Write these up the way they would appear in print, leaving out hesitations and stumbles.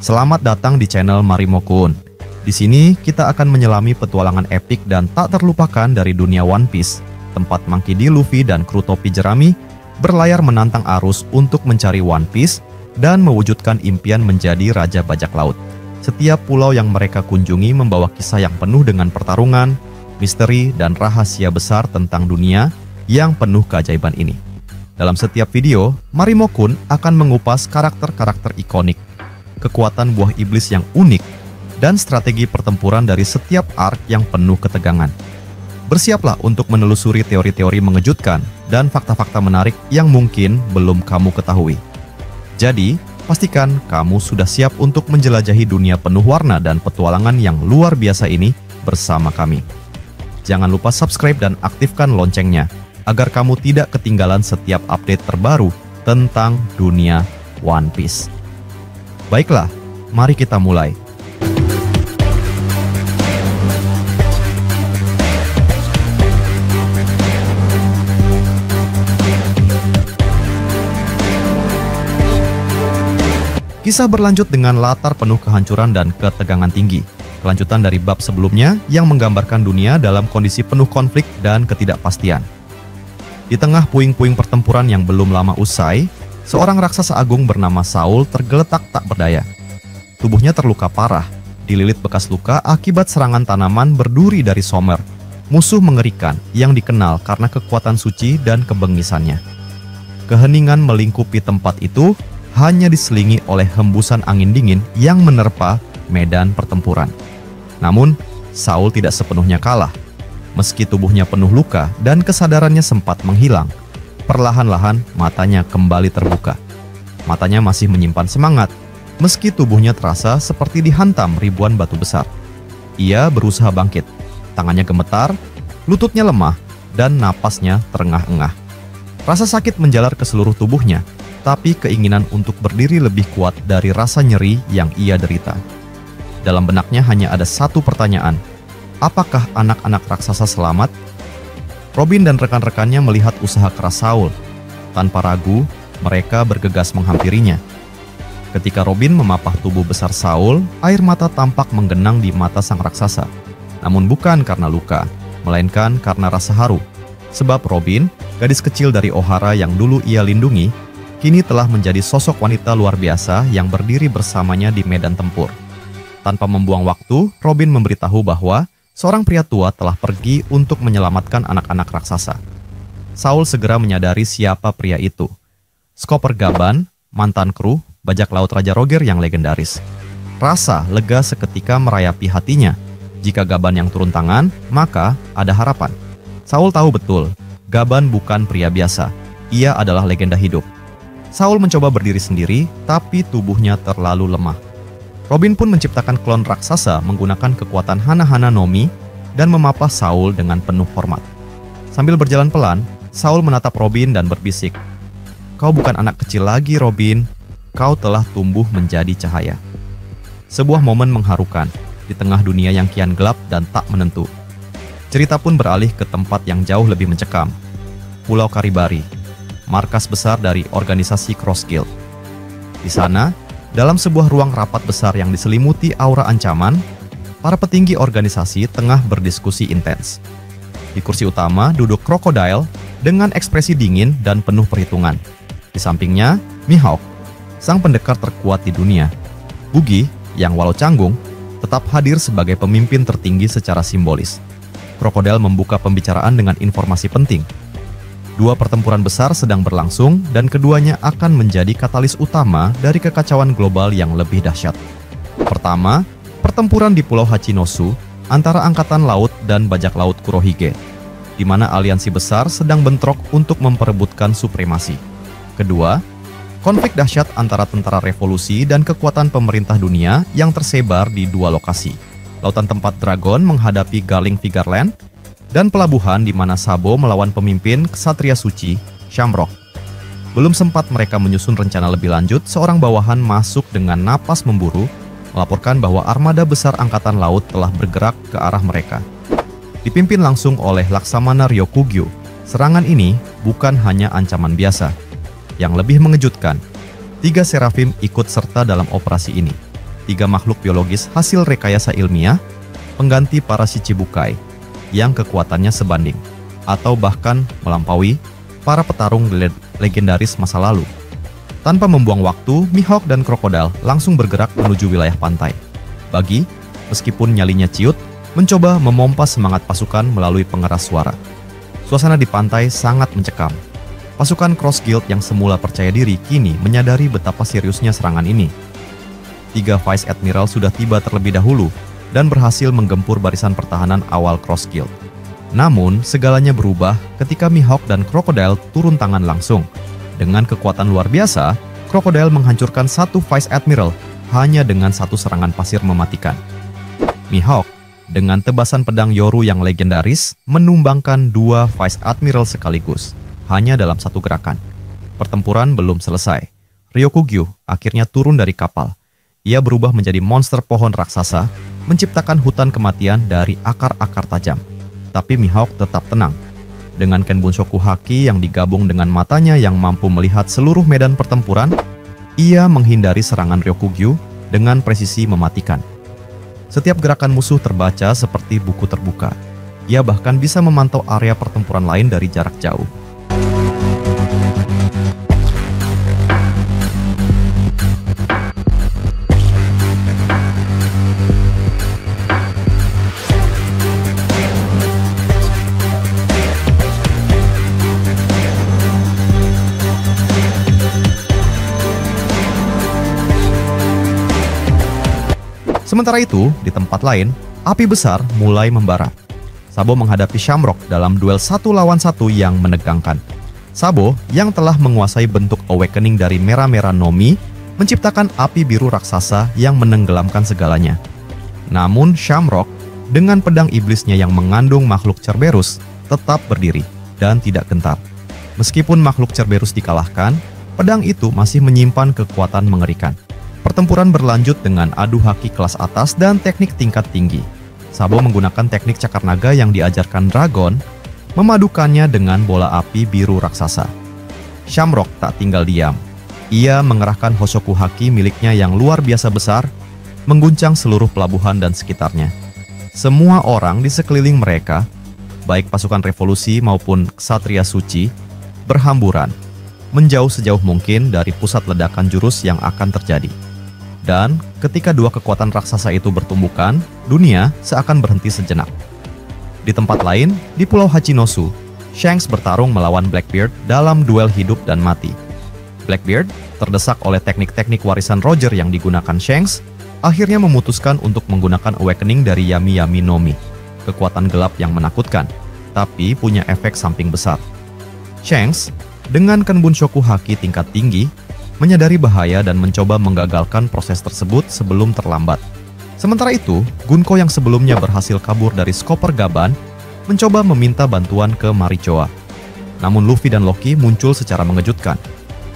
Selamat datang di channel Marimo-kun. Di sini kita akan menyelami petualangan epik dan tak terlupakan dari dunia One Piece, tempat Monkey D. Luffy dan kru topi jerami berlayar menantang arus untuk mencari One Piece dan mewujudkan impian menjadi Raja Bajak Laut. Setiap pulau yang mereka kunjungi membawa kisah yang penuh dengan pertarungan, misteri, dan rahasia besar tentang dunia yang penuh keajaiban ini. Dalam setiap video, Marimo-kun akan mengupas karakter-karakter ikonik, kekuatan buah iblis yang unik, dan strategi pertempuran dari setiap arc yang penuh ketegangan. Bersiaplah untuk menelusuri teori-teori mengejutkan dan fakta-fakta menarik yang mungkin belum kamu ketahui. Jadi, pastikan kamu sudah siap untuk menjelajahi dunia penuh warna dan petualangan yang luar biasa ini bersama kami. Jangan lupa subscribe dan aktifkan loncengnya, agar kamu tidak ketinggalan setiap update terbaru tentang dunia One Piece. Baiklah, mari kita mulai. Kisah berlanjut dengan latar penuh kehancuran dan ketegangan tinggi. Kelanjutan dari bab sebelumnya yang menggambarkan dunia dalam kondisi penuh konflik dan ketidakpastian. Di tengah puing-puing pertempuran yang belum lama usai, seorang raksasa agung bernama Saul tergeletak tak berdaya. Tubuhnya terluka parah, dililit bekas luka akibat serangan tanaman berduri dari Somer, musuh mengerikan yang dikenal karena kekuatan suci dan kebengisannya. Keheningan melingkupi tempat itu, hanya diselingi oleh hembusan angin dingin yang menerpa medan pertempuran. Namun, Saul tidak sepenuhnya kalah. Meski tubuhnya penuh luka dan kesadarannya sempat menghilang, perlahan-lahan matanya kembali terbuka. Matanya masih menyimpan semangat, meski tubuhnya terasa seperti dihantam ribuan batu besar. Ia berusaha bangkit, tangannya gemetar, lututnya lemah, dan napasnya terengah-engah. Rasa sakit menjalar ke seluruh tubuhnya, tapi keinginan untuk berdiri lebih kuat dari rasa nyeri yang ia derita. Dalam benaknya hanya ada satu pertanyaan, apakah anak-anak raksasa selamat? Robin dan rekan-rekannya melihat usaha keras Saul. Tanpa ragu, mereka bergegas menghampirinya. Ketika Robin memapah tubuh besar Saul, air mata tampak menggenang di mata sang raksasa. Namun bukan karena luka, melainkan karena rasa haru. Sebab Robin, gadis kecil dari Ohara yang dulu ia lindungi, kini telah menjadi sosok wanita luar biasa yang berdiri bersamanya di medan tempur. Tanpa membuang waktu, Robin memberitahu bahwa seorang pria tua telah pergi untuk menyelamatkan anak-anak raksasa. Saul segera menyadari siapa pria itu. Skopper Gaban, mantan kru bajak laut Raja Roger yang legendaris. Rasa lega seketika merayapi hatinya. Jika Gaban yang turun tangan, maka ada harapan. Saul tahu betul, Gaban bukan pria biasa. Ia adalah legenda hidup. Saul mencoba berdiri sendiri, tapi tubuhnya terlalu lemah. Robin pun menciptakan klon raksasa menggunakan kekuatan Hana-Hana Nomi dan memapah Saul dengan penuh hormat. Sambil berjalan pelan, Saul menatap Robin dan berbisik, "Kau bukan anak kecil lagi, Robin. Kau telah tumbuh menjadi cahaya." Sebuah momen mengharukan di tengah dunia yang kian gelap dan tak menentu. Cerita pun beralih ke tempat yang jauh lebih mencekam, Pulau Karibari, markas besar dari organisasi Cross Guild. Di sana, dalam sebuah ruang rapat besar yang diselimuti aura ancaman, para petinggi organisasi tengah berdiskusi intens. Di kursi utama duduk Crocodile dengan ekspresi dingin dan penuh perhitungan. Di sampingnya, Mihawk, sang pendekar terkuat di dunia. Buggy, yang walau canggung, tetap hadir sebagai pemimpin tertinggi secara simbolis. Crocodile membuka pembicaraan dengan informasi penting. Dua pertempuran besar sedang berlangsung dan keduanya akan menjadi katalis utama dari kekacauan global yang lebih dahsyat. Pertama, pertempuran di Pulau Hachinosu antara Angkatan Laut dan Bajak Laut Kurohige, di mana aliansi besar sedang bentrok untuk memperebutkan supremasi. Kedua, konflik dahsyat antara tentara revolusi dan kekuatan pemerintah dunia yang tersebar di dua lokasi. Lautan tempat Dragon menghadapi Garling Figarland, dan pelabuhan di mana Sabo melawan pemimpin Ksatria Suci, Shamrock. Belum sempat mereka menyusun rencana lebih lanjut, seorang bawahan masuk dengan napas memburu, melaporkan bahwa armada besar angkatan laut telah bergerak ke arah mereka. Dipimpin langsung oleh Laksamana Ryokugyo, serangan ini bukan hanya ancaman biasa. Yang lebih mengejutkan, 3 serafim ikut serta dalam operasi ini. 3 makhluk biologis hasil rekayasa ilmiah, pengganti para Shichibukai, yang kekuatannya sebanding, atau bahkan melampaui para petarung legendaris masa lalu. Tanpa membuang waktu, Mihawk dan Crocodile langsung bergerak menuju wilayah pantai. Buggy, meskipun nyalinya ciut, mencoba memompa semangat pasukan melalui pengeras suara. Suasana di pantai sangat mencekam. Pasukan Cross Guild yang semula percaya diri kini menyadari betapa seriusnya serangan ini. 3 Vice Admiral sudah tiba terlebih dahulu dan berhasil menggempur barisan pertahanan awal Cross Guild. Namun, segalanya berubah ketika Mihawk dan Crocodile turun tangan langsung. Dengan kekuatan luar biasa, Crocodile menghancurkan 1 Vice Admiral hanya dengan 1 serangan pasir mematikan. Mihawk, dengan tebasan pedang Yoru yang legendaris, menumbangkan 2 Vice Admiral sekaligus, hanya dalam 1 gerakan. Pertempuran belum selesai. Ryokugyu akhirnya turun dari kapal. Ia berubah menjadi monster pohon raksasa, menciptakan hutan kematian dari akar-akar tajam. Tapi Mihawk tetap tenang. Dengan Kenbunshoku Haki yang digabung dengan matanya yang mampu melihat seluruh medan pertempuran, ia menghindari serangan Ryokugyu dengan presisi mematikan. Setiap gerakan musuh terbaca seperti buku terbuka. Ia bahkan bisa memantau area pertempuran lain dari jarak jauh. Sementara itu, di tempat lain, api besar mulai membara. Sabo menghadapi Shamrock dalam duel 1 lawan 1 yang menegangkan. Sabo, yang telah menguasai bentuk awakening dari Mera-Mera no Mi, menciptakan api biru raksasa yang menenggelamkan segalanya. Namun Shamrock, dengan pedang iblisnya yang mengandung makhluk Cerberus, tetap berdiri dan tidak gentar. Meskipun makhluk Cerberus dikalahkan, pedang itu masih menyimpan kekuatan mengerikan. Pertempuran berlanjut dengan adu haki kelas atas dan teknik tingkat tinggi. Sabo menggunakan teknik cakar naga yang diajarkan Dragon, memadukannya dengan bola api biru raksasa. Shamrock tak tinggal diam. Ia mengerahkan Hosoku Haki miliknya yang luar biasa besar, mengguncang seluruh pelabuhan dan sekitarnya. Semua orang di sekeliling mereka, baik pasukan revolusi maupun ksatria suci, berhamburan, menjauh sejauh mungkin dari pusat ledakan jurus yang akan terjadi. Dan ketika 2 kekuatan raksasa itu bertumbukan, dunia seakan berhenti sejenak. Di tempat lain, di Pulau Hachinosu, Shanks bertarung melawan Blackbeard dalam duel hidup dan mati. Blackbeard, terdesak oleh teknik-teknik warisan Roger yang digunakan Shanks, akhirnya memutuskan untuk menggunakan awakening dari Yami Yami no Mi, kekuatan gelap yang menakutkan, tapi punya efek samping besar. Shanks, dengan Kenbunshoku Haki tingkat tinggi, menyadari bahaya dan mencoba menggagalkan proses tersebut sebelum terlambat. Sementara itu, Gunko yang sebelumnya berhasil kabur dari Skopper Gaban mencoba meminta bantuan ke Marichoa. Namun Luffy dan Loki muncul secara mengejutkan.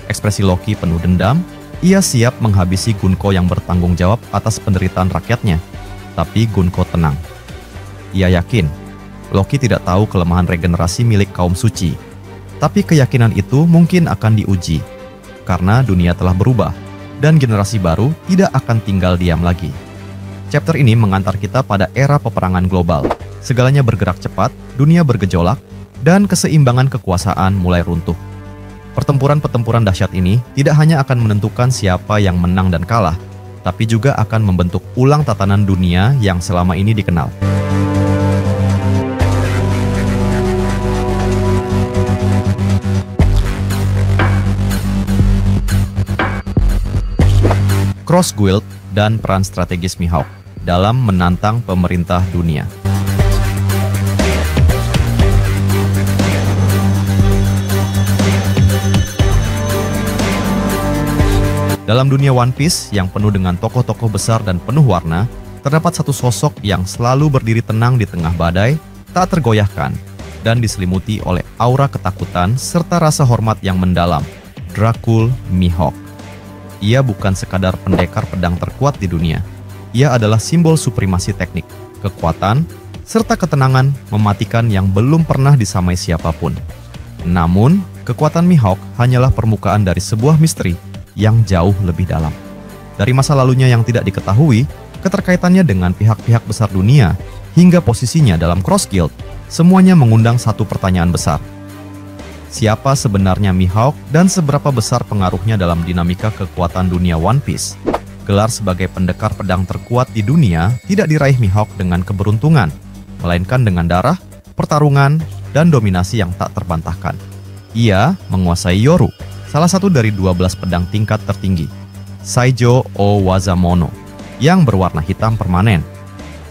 Ekspresi Loki penuh dendam, ia siap menghabisi Gunko yang bertanggung jawab atas penderitaan rakyatnya. Tapi Gunko tenang. Ia yakin, Loki tidak tahu kelemahan regenerasi milik kaum suci. Tapi keyakinan itu mungkin akan diuji. Karena dunia telah berubah, dan generasi baru tidak akan tinggal diam lagi. Chapter ini mengantar kita pada era peperangan global. Segalanya bergerak cepat, dunia bergejolak, dan keseimbangan kekuasaan mulai runtuh. Pertempuran-pertempuran dahsyat ini tidak hanya akan menentukan siapa yang menang dan kalah, tapi juga akan membentuk ulang tatanan dunia yang selama ini dikenal. Cross Guild dan peran strategis Mihawk dalam menantang pemerintah dunia. Dalam dunia One Piece yang penuh dengan tokoh-tokoh besar dan penuh warna, terdapat satu sosok yang selalu berdiri tenang di tengah badai, tak tergoyahkan, dan diselimuti oleh aura ketakutan serta rasa hormat yang mendalam, Dracul Mihawk. Ia bukan sekadar pendekar pedang terkuat di dunia. Ia adalah simbol suprimasi teknik, kekuatan, serta ketenangan mematikan yang belum pernah disamai siapapun. Namun, kekuatan Mihawk hanyalah permukaan dari sebuah misteri yang jauh lebih dalam. Dari masa lalunya yang tidak diketahui, keterkaitannya dengan pihak-pihak besar dunia, hingga posisinya dalam Cross Guild, semuanya mengundang satu pertanyaan besar. Siapa sebenarnya Mihawk dan seberapa besar pengaruhnya dalam dinamika kekuatan dunia One Piece? Gelar sebagai pendekar pedang terkuat di dunia tidak diraih Mihawk dengan keberuntungan, melainkan dengan darah, pertarungan, dan dominasi yang tak terbantahkan. Ia menguasai Yoru, salah satu dari 12 pedang tingkat tertinggi, Saijo o Wazamono, yang berwarna hitam permanen.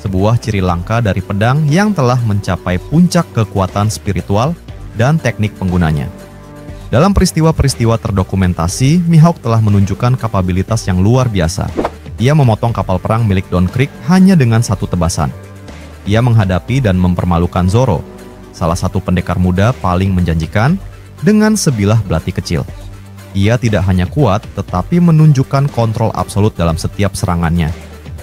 Sebuah ciri langka dari pedang yang telah mencapai puncak kekuatan spiritual dan teknik penggunanya. Dalam peristiwa-peristiwa terdokumentasi, Mihawk telah menunjukkan kapabilitas yang luar biasa. Ia memotong kapal perang milik Don Krieg hanya dengan satu tebasan. Ia menghadapi dan mempermalukan Zoro, salah satu pendekar muda paling menjanjikan, dengan sebilah belati kecil. Ia tidak hanya kuat, tetapi menunjukkan kontrol absolut dalam setiap serangannya,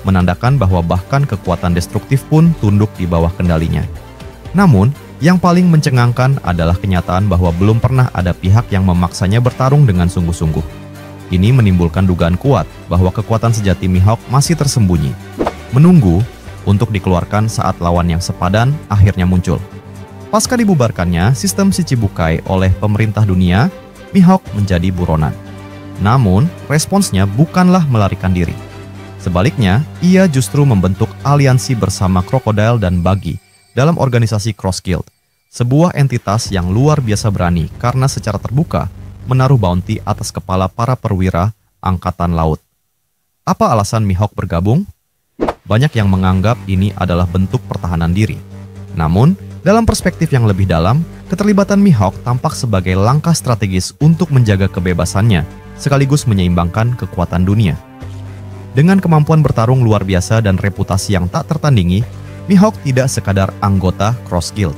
menandakan bahwa bahkan kekuatan destruktif pun tunduk di bawah kendalinya. Namun, yang paling mencengangkan adalah kenyataan bahwa belum pernah ada pihak yang memaksanya bertarung dengan sungguh-sungguh. Ini menimbulkan dugaan kuat bahwa kekuatan sejati Mihawk masih tersembunyi, menunggu untuk dikeluarkan saat lawan yang sepadan akhirnya muncul. Pasca dibubarkannya sistem Shichibukai oleh pemerintah dunia, Mihawk menjadi buronan. Namun, responsnya bukanlah melarikan diri. Sebaliknya, ia justru membentuk aliansi bersama Crocodile dan Buggy dalam organisasi Cross Guild, sebuah entitas yang luar biasa berani karena secara terbuka menaruh bounty atas kepala para perwira angkatan laut. Apa alasan Mihawk bergabung? Banyak yang menganggap ini adalah bentuk pertahanan diri. Namun, dalam perspektif yang lebih dalam, keterlibatan Mihawk tampak sebagai langkah strategis untuk menjaga kebebasannya, sekaligus menyeimbangkan kekuatan dunia. Dengan kemampuan bertarung luar biasa dan reputasi yang tak tertandingi, Mihawk tidak sekadar anggota Cross Guild.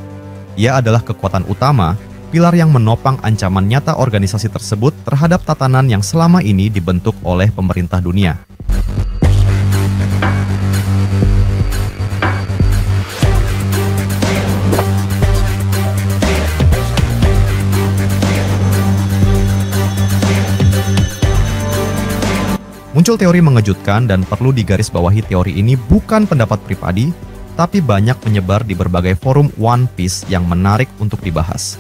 Ia adalah kekuatan utama, pilar yang menopang ancaman nyata organisasi tersebut terhadap tatanan yang selama ini dibentuk oleh pemerintah dunia. Muncul teori mengejutkan dan perlu digarisbawahi teori ini bukan pendapat pribadi, tapi banyak menyebar di berbagai forum One Piece yang menarik untuk dibahas.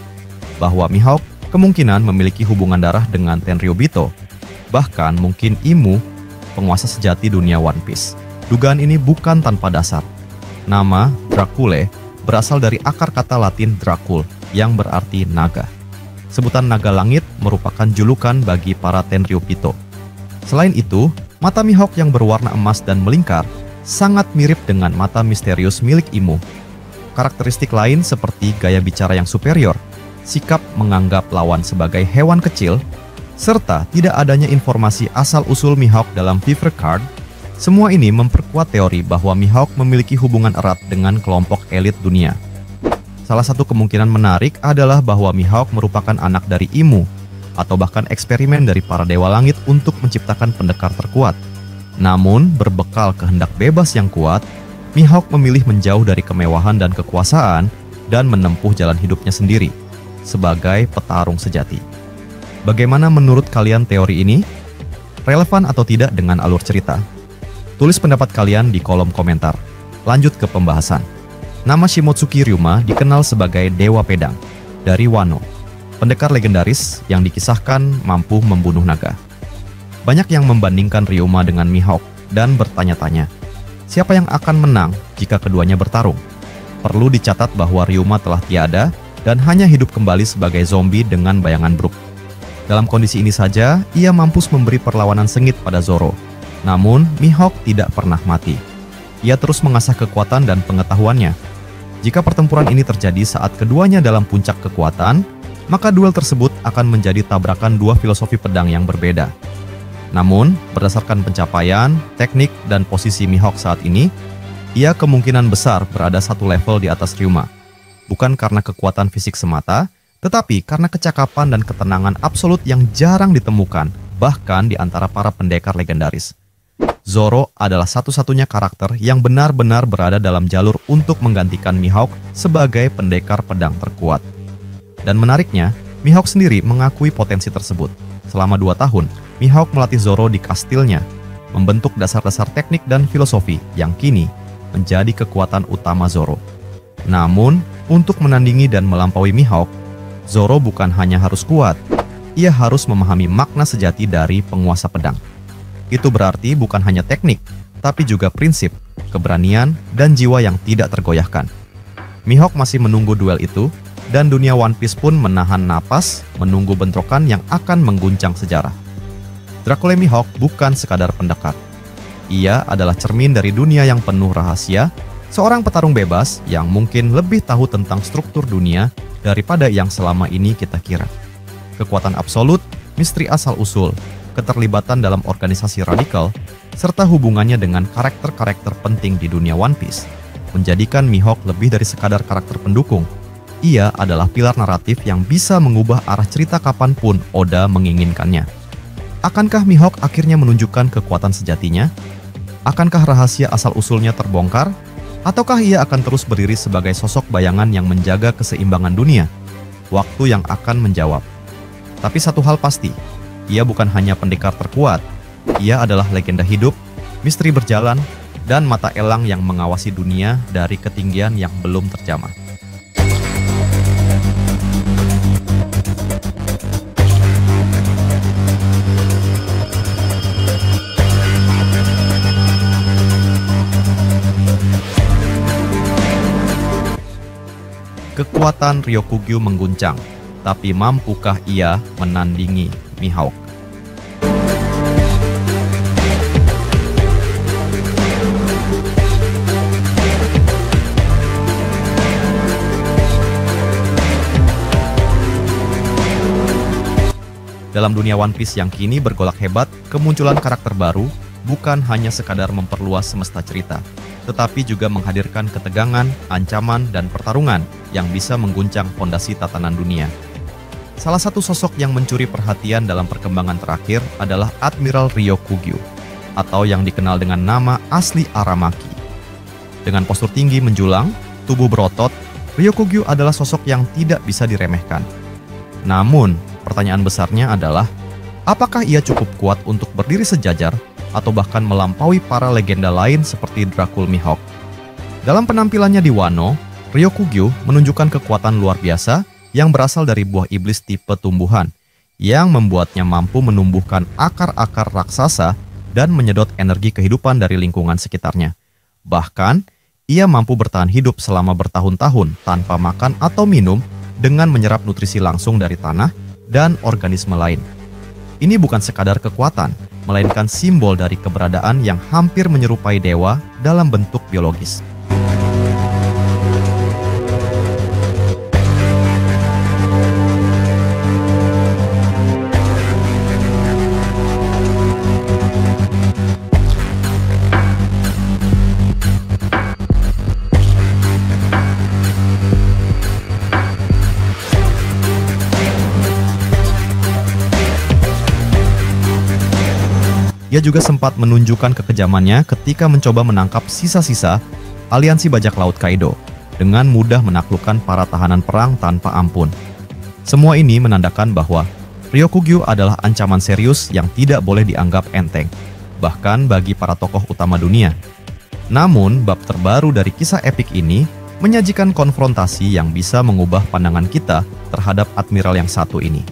Bahwa Mihawk kemungkinan memiliki hubungan darah dengan Tenryubito, bahkan mungkin Imu, penguasa sejati dunia One Piece. Dugaan ini bukan tanpa dasar. Nama Draculae berasal dari akar kata Latin Dracul yang berarti naga. Sebutan naga langit merupakan julukan bagi para Tenryubito. Selain itu, mata Mihawk yang berwarna emas dan melingkar sangat mirip dengan mata misterius milik Imu. Karakteristik lain seperti gaya bicara yang superior, sikap menganggap lawan sebagai hewan kecil, serta tidak adanya informasi asal-usul Mihawk dalam Fever Card, semua ini memperkuat teori bahwa Mihawk memiliki hubungan erat dengan kelompok elit dunia. Salah satu kemungkinan menarik adalah bahwa Mihawk merupakan anak dari Imu, atau bahkan eksperimen dari para dewa langit untuk menciptakan pendekar terkuat. Namun, berbekal kehendak bebas yang kuat, Mihawk memilih menjauh dari kemewahan dan kekuasaan dan menempuh jalan hidupnya sendiri sebagai petarung sejati. Bagaimana menurut kalian teori ini? Relevan atau tidak dengan alur cerita? Tulis pendapat kalian di kolom komentar. Lanjut ke pembahasan. Nama Shimotsuki Ryuma dikenal sebagai Dewa Pedang dari Wano, pendekar legendaris yang dikisahkan mampu membunuh naga. Banyak yang membandingkan Ryuma dengan Mihawk dan bertanya-tanya, siapa yang akan menang jika keduanya bertarung? Perlu dicatat bahwa Ryuma telah tiada dan hanya hidup kembali sebagai zombie dengan bayangan Brook. Dalam kondisi ini saja, ia mampus memberi perlawanan sengit pada Zoro. Namun, Mihawk tidak pernah mati. Ia terus mengasah kekuatan dan pengetahuannya. Jika pertempuran ini terjadi saat keduanya dalam puncak kekuatan, maka duel tersebut akan menjadi tabrakan dua filosofi pedang yang berbeda. Namun, berdasarkan pencapaian, teknik, dan posisi Mihawk saat ini, ia kemungkinan besar berada satu level di atas Ryuma. Bukan karena kekuatan fisik semata, tetapi karena kecakapan dan ketenangan absolut yang jarang ditemukan, bahkan di antara para pendekar legendaris. Zoro adalah satu-satunya karakter yang benar-benar berada dalam jalur untuk menggantikan Mihawk sebagai pendekar pedang terkuat. Dan menariknya, Mihawk sendiri mengakui potensi tersebut. Selama 2 tahun, Mihawk melatih Zoro di kastilnya. membentuk dasar-dasar teknik dan filosofi yang kini menjadi kekuatan utama Zoro. Namun, untuk menandingi dan melampaui Mihawk, Zoro bukan hanya harus kuat, ia harus memahami makna sejati dari penguasa pedang. Itu berarti bukan hanya teknik, tapi juga prinsip, keberanian, dan jiwa yang tidak tergoyahkan. Mihawk masih menunggu duel itu, dan dunia One Piece pun menahan napas menunggu bentrokan yang akan mengguncang sejarah. Dracula Mihawk bukan sekadar pendekat. Ia adalah cermin dari dunia yang penuh rahasia, seorang petarung bebas yang mungkin lebih tahu tentang struktur dunia daripada yang selama ini kita kira. Kekuatan absolut, misteri asal-usul, keterlibatan dalam organisasi radikal, serta hubungannya dengan karakter-karakter penting di dunia One Piece menjadikan Mihawk lebih dari sekadar karakter pendukung. Ia adalah pilar naratif yang bisa mengubah arah cerita kapanpun Oda menginginkannya. Akankah Mihawk akhirnya menunjukkan kekuatan sejatinya? Akankah rahasia asal-usulnya terbongkar? Ataukah ia akan terus berdiri sebagai sosok bayangan yang menjaga keseimbangan dunia? Waktu yang akan menjawab. Tapi satu hal pasti, ia bukan hanya pendekar terkuat. Ia adalah legenda hidup, misteri berjalan, dan mata elang yang mengawasi dunia dari ketinggian yang belum terjamah. Kekuatan Ryokugyu mengguncang, tapi mampukah ia menandingi Mihawk? Dalam dunia One Piece yang kini bergolak hebat, kemunculan karakter baru bukan hanya sekadar memperluas semesta cerita, tetapi juga menghadirkan ketegangan, ancaman, dan pertarungan yang bisa mengguncang fondasi tatanan dunia. Salah satu sosok yang mencuri perhatian dalam perkembangan terakhir adalah Admiral Ryokugyu, atau yang dikenal dengan nama asli Aramaki. Dengan postur tinggi menjulang, tubuh berotot, Ryokugyu adalah sosok yang tidak bisa diremehkan. Namun, pertanyaan besarnya adalah, apakah ia cukup kuat untuk berdiri sejajar atau bahkan melampaui para legenda lain seperti Dracula Mihawk? Dalam penampilannya di Wano, Ryokugyu menunjukkan kekuatan luar biasa yang berasal dari buah iblis tipe tumbuhan, yang membuatnya mampu menumbuhkan akar-akar raksasa dan menyedot energi kehidupan dari lingkungan sekitarnya. Bahkan, ia mampu bertahan hidup selama bertahun-tahun tanpa makan atau minum dengan menyerap nutrisi langsung dari tanah dan organisme lain. Ini bukan sekadar kekuatan, melainkan simbol dari keberadaan yang hampir menyerupai dewa dalam bentuk biologis. Ia juga sempat menunjukkan kekejamannya ketika mencoba menangkap sisa-sisa aliansi bajak laut Kaido, dengan mudah menaklukkan para tahanan perang tanpa ampun. Semua ini menandakan bahwa Ryokugyu adalah ancaman serius yang tidak boleh dianggap enteng, bahkan bagi para tokoh utama dunia. Namun, bab terbaru dari kisah epik ini menyajikan konfrontasi yang bisa mengubah pandangan kita terhadap admiral yang satu ini.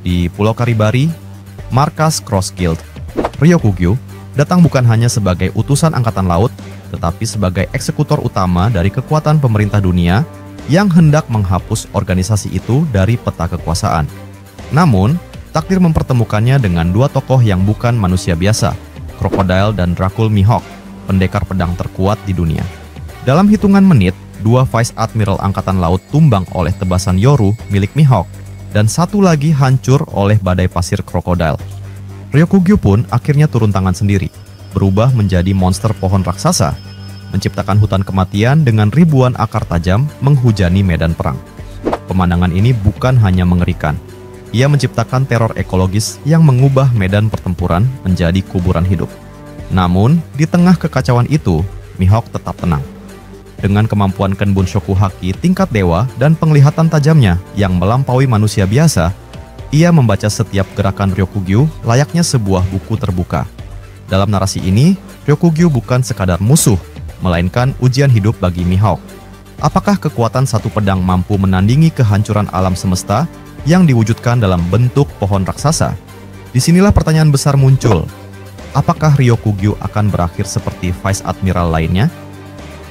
Di Pulau Karibari, markas Cross Guild, Ryokugyu datang bukan hanya sebagai utusan angkatan laut, tetapi sebagai eksekutor utama dari kekuatan pemerintah dunia yang hendak menghapus organisasi itu dari peta kekuasaan. Namun, takdir mempertemukannya dengan dua tokoh yang bukan manusia biasa, Crocodile dan Dracula Mihawk, pendekar pedang terkuat di dunia. Dalam hitungan menit, dua Vice Admiral Angkatan Laut tumbang oleh tebasan Yoru milik Mihawk, dan satu lagi hancur oleh badai pasir Crocodile. Ryokugyu pun akhirnya turun tangan sendiri, berubah menjadi monster pohon raksasa, menciptakan hutan kematian dengan ribuan akar tajam menghujani medan perang. Pemandangan ini bukan hanya mengerikan, ia menciptakan teror ekologis yang mengubah medan pertempuran menjadi kuburan hidup. Namun, di tengah kekacauan itu, Mihawk tetap tenang. Dengan kemampuan Kenbun Shokuhaki tingkat dewa dan penglihatan tajamnya yang melampaui manusia biasa, ia membaca setiap gerakan Ryokugyu layaknya sebuah buku terbuka. Dalam narasi ini, Ryokugyu bukan sekadar musuh, melainkan ujian hidup bagi Mihawk. Apakah kekuatan satu pedang mampu menandingi kehancuran alam semesta yang diwujudkan dalam bentuk pohon raksasa? Disinilah pertanyaan besar muncul. Apakah Ryokugyu akan berakhir seperti Vice Admiral lainnya?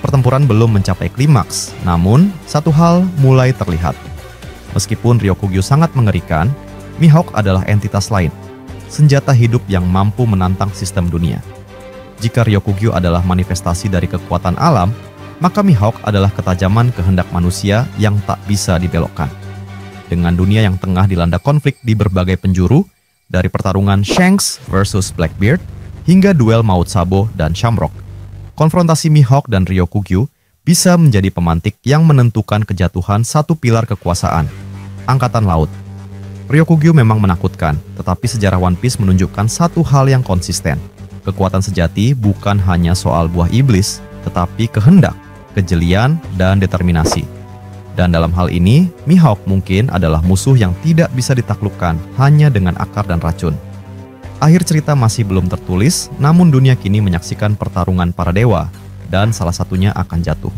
Pertempuran belum mencapai klimaks, namun satu hal mulai terlihat. Meskipun Ryokugyu sangat mengerikan, Mihawk adalah entitas lain, senjata hidup yang mampu menantang sistem dunia. Jika Ryokugyu adalah manifestasi dari kekuatan alam, maka Mihawk adalah ketajaman kehendak manusia yang tak bisa dibelokkan. Dengan dunia yang tengah dilanda konflik di berbagai penjuru, dari pertarungan Shanks versus Blackbeard hingga duel Maut Sabo dan Shamrock, konfrontasi Mihawk dan Ryokugyu bisa menjadi pemantik yang menentukan kejatuhan satu pilar kekuasaan, Angkatan Laut. Ryokugyu memang menakutkan, tetapi sejarah One Piece menunjukkan satu hal yang konsisten. Kekuatan sejati bukan hanya soal buah iblis, tetapi kehendak, kejelian, dan determinasi. Dan dalam hal ini, Mihawk mungkin adalah musuh yang tidak bisa ditaklukkan hanya dengan akar dan racun. Akhir cerita masih belum tertulis, namun dunia kini menyaksikan pertarungan para dewa, dan salah satunya akan jatuh.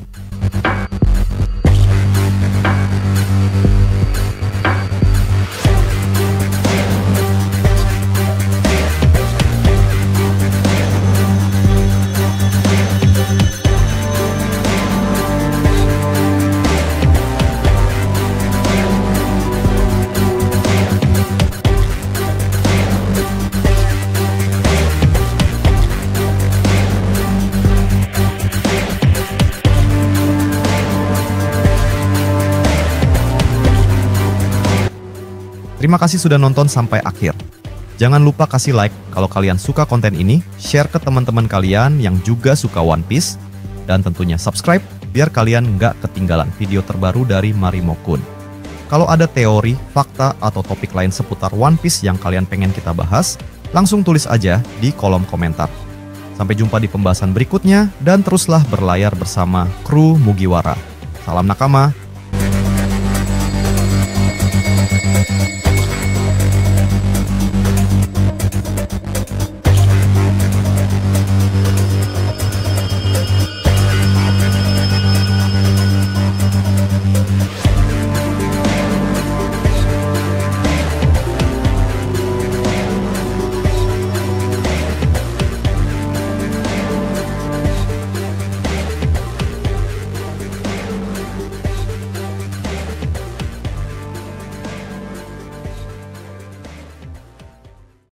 Terima kasih sudah nonton sampai akhir. Jangan lupa kasih like kalau kalian suka konten ini, share ke teman-teman kalian yang juga suka One Piece, dan tentunya subscribe biar kalian nggak ketinggalan video terbaru dari Marimo Kun. Kalau ada teori, fakta, atau topik lain seputar One Piece yang kalian pengen kita bahas, langsung tulis aja di kolom komentar. Sampai jumpa di pembahasan berikutnya, dan teruslah berlayar bersama kru Mugiwara. Salam nakama.